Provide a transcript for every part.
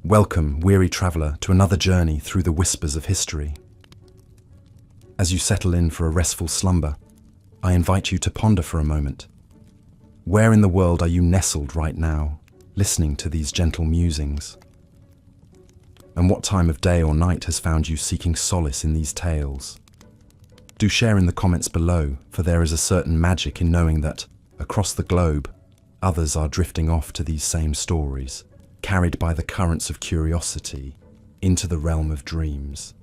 Welcome, weary traveller, to another journey through the whispers of history. As you settle in for a restful slumber, I invite you to ponder for a moment. Where in the world are you nestled right now, listening to these gentle musings? And what time of day or night has found you seeking solace in these tales? Do share in the comments below, for there is a certain magic in knowing that, across the globe, others are drifting off to these same stories, carried by the currents of curiosity into the realm of dreams.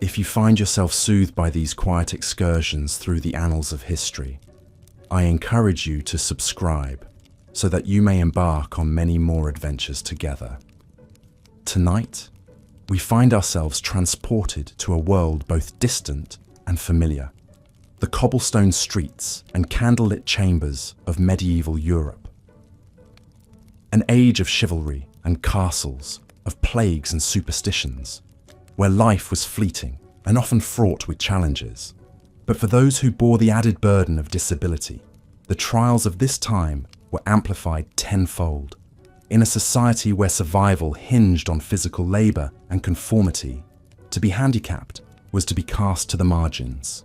If you find yourself soothed by these quiet excursions through the annals of history, I encourage you to subscribe so that you may embark on many more adventures together. Tonight, we find ourselves transported to a world both distant and familiar. The cobblestone streets and candlelit chambers of medieval Europe. An age of chivalry and castles, of plagues and superstitions, where life was fleeting and often fraught with challenges. But for those who bore the added burden of disability, the trials of this time were amplified tenfold. In a society where survival hinged on physical labor and conformity, to be handicapped was to be cast to the margins,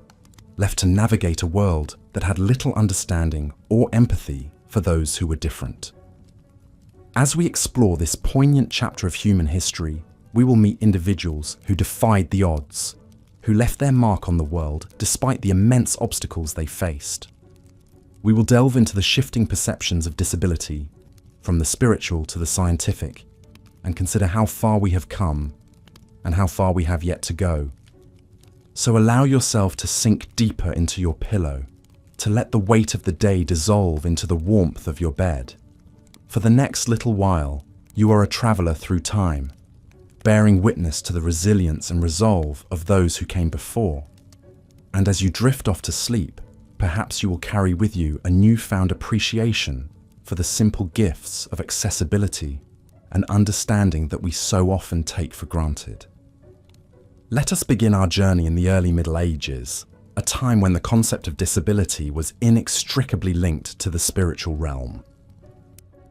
left to navigate a world that had little understanding or empathy for those who were different. As we explore this poignant chapter of human history, we will meet individuals who defied the odds, who left their mark on the world despite the immense obstacles they faced. We will delve into the shifting perceptions of disability, from the spiritual to the scientific, and consider how far we have come and how far we have yet to go. So allow yourself to sink deeper into your pillow, to let the weight of the day dissolve into the warmth of your bed. For the next little while, you are a traveller through time, bearing witness to the resilience and resolve of those who came before. And as you drift off to sleep, perhaps you will carry with you a newfound appreciation for the simple gifts of accessibility and understanding that we so often take for granted. Let us begin our journey in the early Middle Ages, a time when the concept of disability was inextricably linked to the spiritual realm.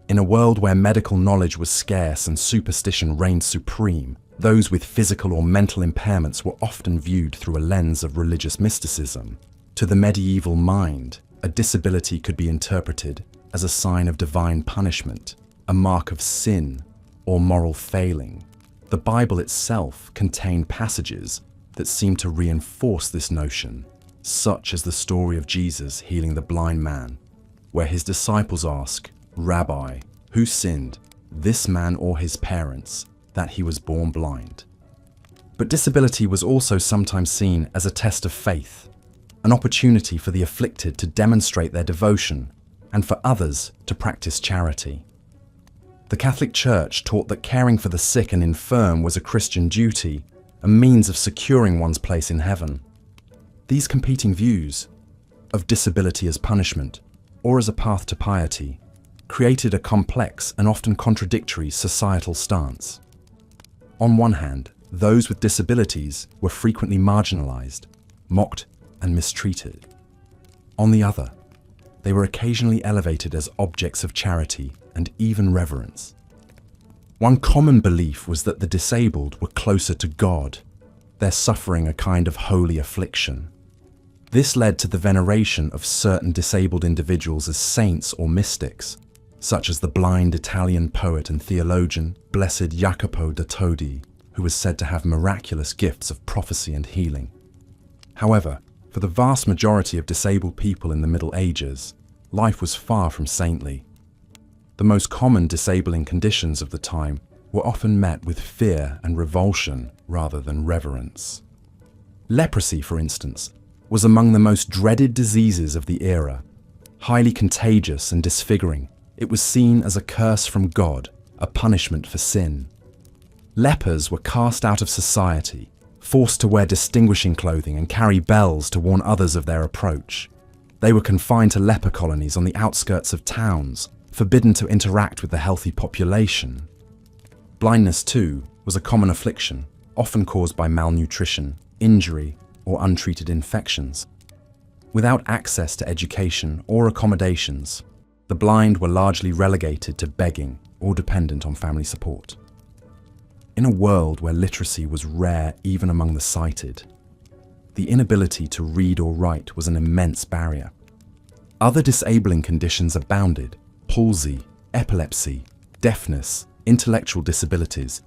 In a world where medical knowledge was scarce and superstition reigned supreme, those with physical or mental impairments were often viewed through a lens of religious mysticism. To the medieval mind, a disability could be interpreted as a sign of divine punishment, a mark of sin, or moral failing. The Bible itself contained passages that seemed to reinforce this notion, such as the story of Jesus healing the blind man, where his disciples ask, "Rabbi, who sinned, this man or his parents, that he was born blind?" But disability was also sometimes seen as a test of faith, an opportunity for the afflicted to demonstrate their devotion and for others to practice charity. The Catholic Church taught that caring for the sick and infirm was a Christian duty, a means of securing one's place in heaven. These competing views of disability as punishment or as a path to piety created a complex and often contradictory societal stance. On one hand, those with disabilities were frequently marginalized, mocked, and mistreated. On the other, they were occasionally elevated as objects of charity and even reverence. One common belief was that the disabled were closer to God, their suffering a kind of holy affliction. This led to the veneration of certain disabled individuals as saints or mystics, such as the blind Italian poet and theologian, Blessed Jacopo da Todi, who was said to have miraculous gifts of prophecy and healing. However, for the vast majority of disabled people in the Middle Ages, life was far from saintly. The most common disabling conditions of the time were often met with fear and revulsion rather than reverence. Leprosy, for instance, was among the most dreaded diseases of the era. Highly contagious and disfiguring, it was seen as a curse from God, a punishment for sin. Lepers were cast out of society, forced to wear distinguishing clothing and carry bells to warn others of their approach. They were confined to leper colonies on the outskirts of towns, forbidden to interact with the healthy population. Blindness, too, was a common affliction, often caused by malnutrition, injury, or untreated infections. Without access to education or accommodations, the blind were largely relegated to begging or dependent on family support. In a world where literacy was rare even among the sighted, the inability to read or write was an immense barrier. Other disabling conditions abounded: palsy, epilepsy, deafness, intellectual disabilities,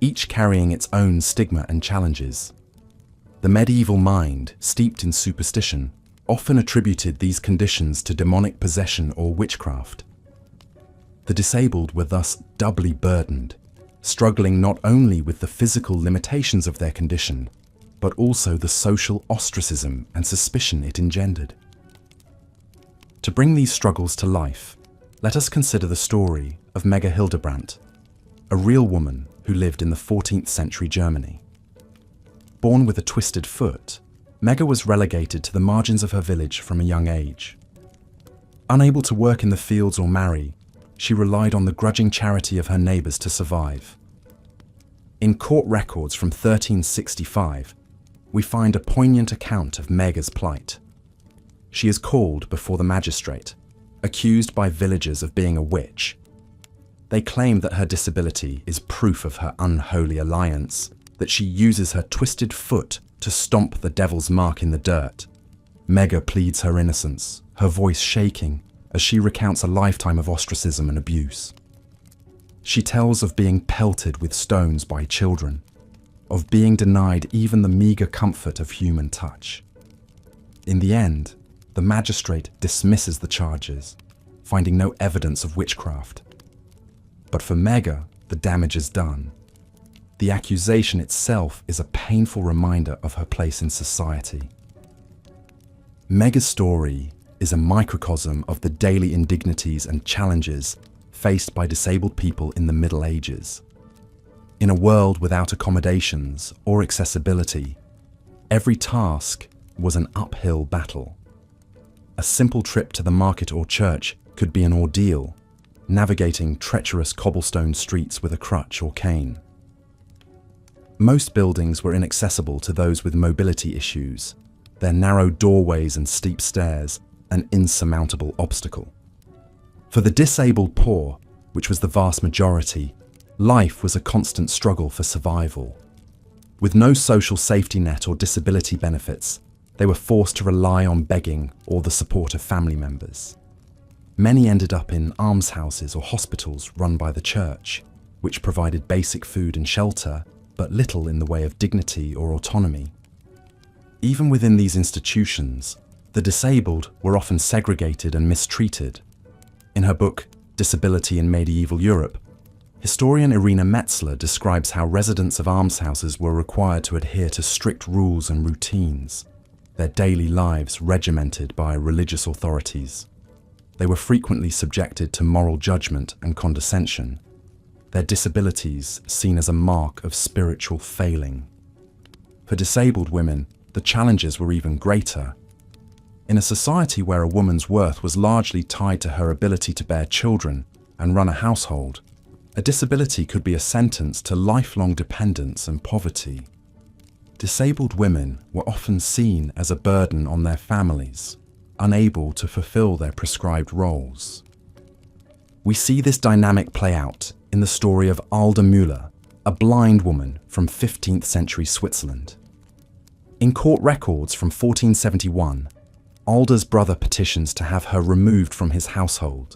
each carrying its own stigma and challenges. The medieval mind, steeped in superstition, often attributed these conditions to demonic possession or witchcraft. The disabled were thus doubly burdened, struggling not only with the physical limitations of their condition, but also the social ostracism and suspicion it engendered. To bring these struggles to life, let us consider the story of Mega Hildebrandt, a real woman who lived in the 14th century Germany. Born with a twisted foot, Mega was relegated to the margins of her village from a young age. Unable to work in the fields or marry, she relied on the grudging charity of her neighbours to survive. In court records from 1365, we find a poignant account of Mega's plight. She is called before the magistrate, accused by villagers of being a witch. They claim that her disability is proof of her unholy alliance, that she uses her twisted foot to stomp the devil's mark in the dirt. Mega pleads her innocence, her voice shaking as she recounts a lifetime of ostracism and abuse. She tells of being pelted with stones by children, of being denied even the meagre comfort of human touch. In the end, the magistrate dismisses the charges, finding no evidence of witchcraft. But for Mega, the damage is done. The accusation itself is a painful reminder of her place in society. Mega's story is a microcosm of the daily indignities and challenges faced by disabled people in the Middle Ages. In a world without accommodations or accessibility, every task was an uphill battle. A simple trip to the market or church could be an ordeal, navigating treacherous cobblestone streets with a crutch or cane. Most buildings were inaccessible to those with mobility issues, their narrow doorways and steep stairs an insurmountable obstacle. For the disabled poor, which was the vast majority, life was a constant struggle for survival. With no social safety net or disability benefits, they were forced to rely on begging or the support of family members. Many ended up in almshouses or hospitals run by the church, which provided basic food and shelter, but little in the way of dignity or autonomy. Even within these institutions, the disabled were often segregated and mistreated. In her book, Disability in Medieval Europe, historian Irina Metzler describes how residents of almshouses were required to adhere to strict rules and routines, their daily lives regimented by religious authorities. They were frequently subjected to moral judgment and condescension, their disabilities seen as a mark of spiritual failing. For disabled women, the challenges were even greater. In a society where a woman's worth was largely tied to her ability to bear children and run a household, a disability could be a sentence to lifelong dependence and poverty. Disabled women were often seen as a burden on their families, unable to fulfill their prescribed roles. We see this dynamic play out in the story of Alda Müller, a blind woman from 15th century Switzerland. In court records from 1471, Alda's brother petitions to have her removed from his household,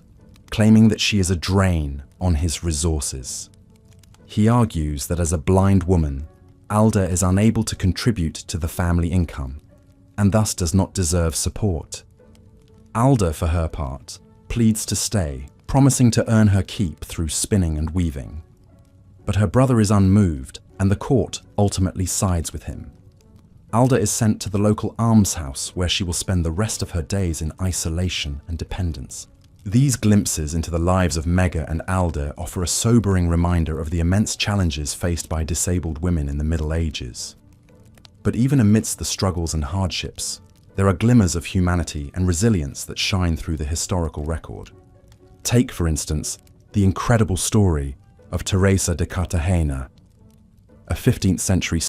claiming that she is a drain on his resources. He argues that as a blind woman, Alda is unable to contribute to the family income, and thus does not deserve support. Alda, for her part, pleads to stay, promising to earn her keep through spinning and weaving. But her brother is unmoved, and the court ultimately sides with him. Alda is sent to the local almshouse where she will spend the rest of her days in isolation and dependence. These glimpses into the lives of Mega and Alda offer a sobering reminder of the immense challenges faced by disabled women in the Middle Ages. But even amidst the struggles and hardships, there are glimmers of humanity and resilience that shine through the historical record. Take, for instance, the incredible story of Teresa de Cartagena, a 15th century